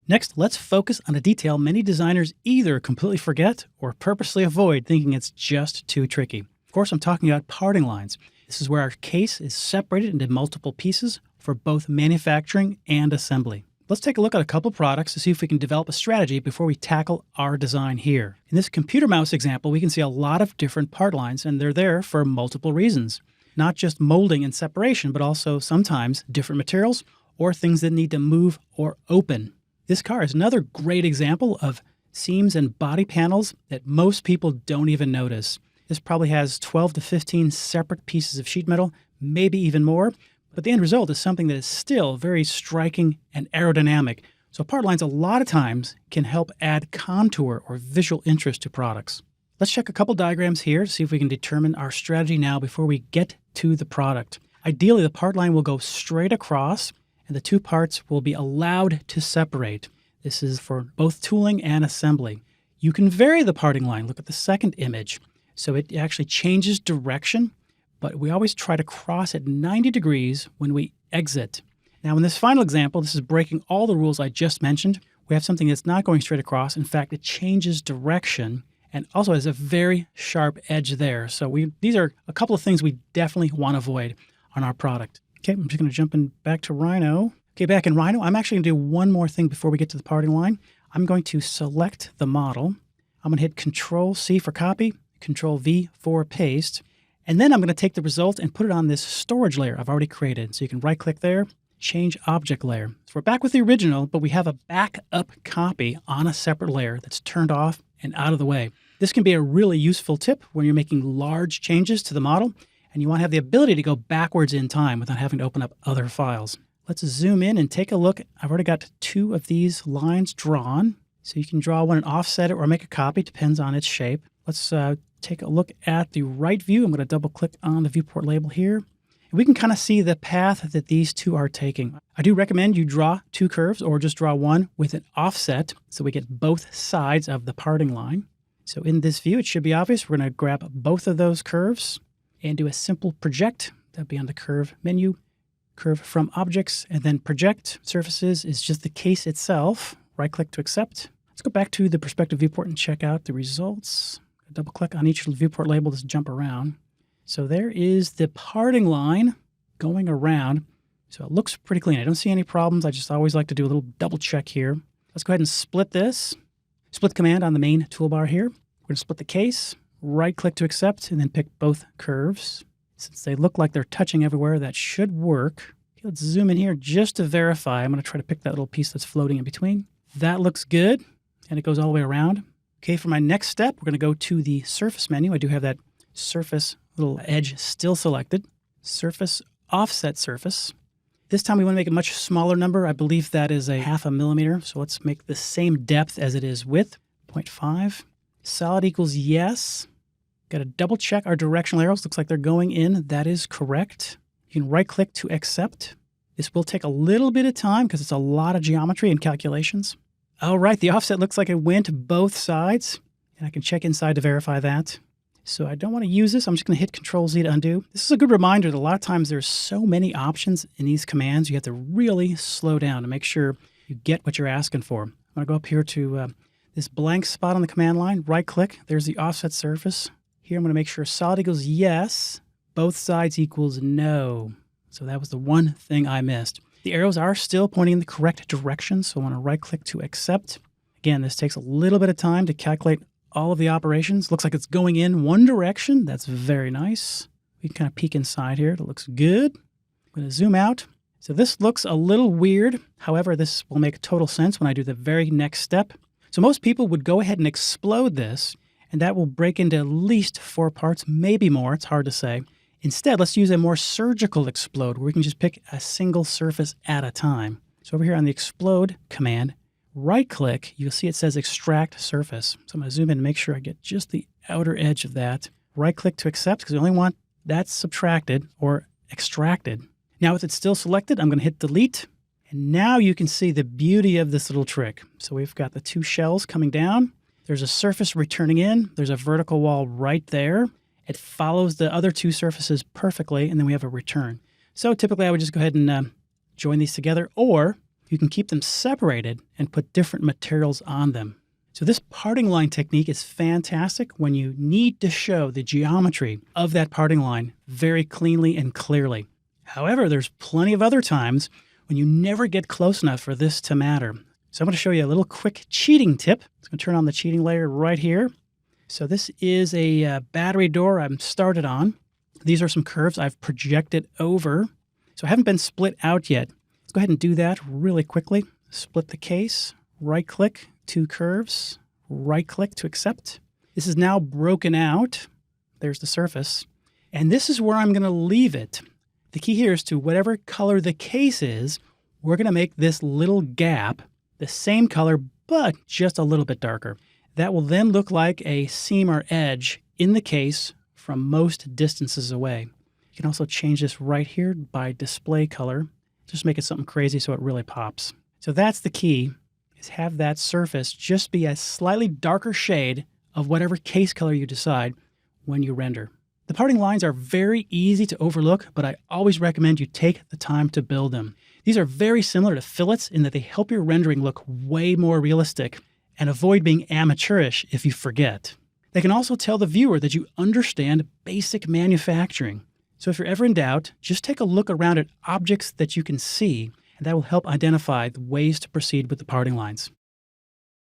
Next, let's focus on a detail many designers either completely forget or purposely avoid, thinking it's just too tricky. Of course, I'm talking about parting lines. This is where our case is separated into multiple pieces for both manufacturing and assembly. Let's take a look at a couple products to see if we can develop a strategy before we tackle our design here. In this computer mouse example, we can see a lot of different part lines, and they're there for multiple reasons. Not just molding and separation, but also sometimes different materials or things that need to move or open. This car is another great example of seams and body panels that most people don't even notice. This probably has 12 to 15 separate pieces of sheet metal, maybe even more, but the end result is something that is still very striking and aerodynamic. So part lines a lot of times can help add contour or visual interest to products. Let's check a couple diagrams here to see if we can determine our strategy now before we get to the product. Ideally, the part line will go straight across and the two parts will be allowed to separate. This is for both tooling and assembly. You can vary the parting line. Look at the second image. So it actually changes direction, but we always try to cross at 90 degrees when we exit. Now in this final example, this is breaking all the rules I just mentioned. We have something that's not going straight across. In fact, it changes direction and also has a very sharp edge there. So these are a couple of things we definitely want to avoid on our product. Okay, I'm just going to jump in back to Rhino. Okay, back in Rhino, I'm actually going to do one more thing before we get to the parting line. I'm going to select the model. I'm going to hit Control-C for copy, Control-V for paste, and then I'm going to take the result and put it on this storage layer I've already created. So you can right-click there, change object layer. So we're back with the original, but we have a backup copy on a separate layer that's turned off and out of the way. This can be a really useful tip when you're making large changes to the model, and you want to have the ability to go backwards in time without having to open up other files. Let's zoom in and take a look. I've already got two of these lines drawn. So you can draw one and offset it or make a copy, depends on its shape. Let's take a look at the right view. I'm going to double click on the viewport label here. And we can kind of see the path that these two are taking. I do recommend you draw two curves or just draw one with an offset so we get both sides of the parting line. So in this view, it should be obvious. We're going to grab both of those curves and do a simple project. That'd be on the curve menu, curve from objects, and then project surfaces is just the case itself. Right click to accept. Let's go back to the perspective viewport and check out the results. Double click on each viewport label to jump around. So there is the parting line going around. So it looks pretty clean. I don't see any problems. I just always like to do a little double check here. Let's go ahead and split this. Split command on the main toolbar here. We're going to split the case, right click to accept, and then pick both curves. Since they look like they're touching everywhere, that should work. Okay, let's zoom in here just to verify. I'm going to try to pick that little piece that's floating in between. That looks good, and it goes all the way around. Okay, for my next step, we're going to go to the surface menu. I do have that surface little edge still selected. Surface, offset surface. This time we want to make a much smaller number. I believe that is a 0.5 millimeter. So let's make the same depth as it is width, 0.5. Solid equals yes. Got to double check our directional arrows. Looks like they're going in. That is correct. You can right click to accept. This will take a little bit of time because it's a lot of geometry and calculations. All right, the offset looks like it went both sides, and I can check inside to verify that. So I don't want to use this. I'm just going to hit Control-Z to undo. This is a good reminder that a lot of times there's so many options in these commands, you have to really slow down to make sure you get what you're asking for. I'm going to go up here to this blank spot on the command line, right-click. There's the offset surface. Here I'm going to make sure solid equals yes, both sides equals no. So that was the one thing I missed. The arrows are still pointing in the correct direction, so I want to right-click to accept. Again, this takes a little bit of time to calculate all of the operations. Looks like it's going in one direction. That's very nice. We can kind of peek inside here. It looks good. I'm going to zoom out. So this looks a little weird. However, this will make total sense when I do the very next step. So most people would go ahead and explode this, and that will break into at least 4 parts, maybe more. It's hard to say. Instead, let's use a more surgical explode where we can just pick a single surface at a time. So over here on the explode command, right-click, you'll see it says extract surface. So I'm going to zoom in and make sure I get just the outer edge of that. Right-click to accept because we only want that subtracted or extracted. Now with it still selected, I'm going to hit delete. And now you can see the beauty of this little trick. So we've got the 2 shells coming down. There's a surface returning in. There's a vertical wall right there. It follows the other 2 surfaces perfectly, and then we have a return. So typically I would just go ahead and join these together, or You can keep them separated and put different materials on them. So this parting line technique is fantastic when you need to show the geometry of that parting line very cleanly and clearly. However, there's plenty of other times when you never get close enough for this to matter. So I'm going to show you a little quick cheating tip. I'm going to turn on the cheating layer right here. So this is a battery door I'm started on. These are some curves I've projected over. So I haven't been split out yet. Let's go ahead and do that really quickly. Split the case, right click, two curves, right click to accept. This is now broken out. There's the surface. And this is where I'm going to leave it. The key here is to whatever color the case is, we're going to make this little gap the same color, but just a little bit darker. That will then look like a seam or edge in the case from most distances away. You can also change this right here by display color. Just make it something crazy so it really pops. So that's the key, is have that surface just be a slightly darker shade of whatever case color you decide when you render. The parting lines are very easy to overlook, but I always recommend you take the time to build them. These are very similar to fillets in that they help your rendering look way more realistic and avoid being amateurish if you forget. They can also tell the viewer that you understand basic manufacturing. So if you're ever in doubt, just take a look around at objects that you can see, and that will help identify the ways to proceed with the parting lines.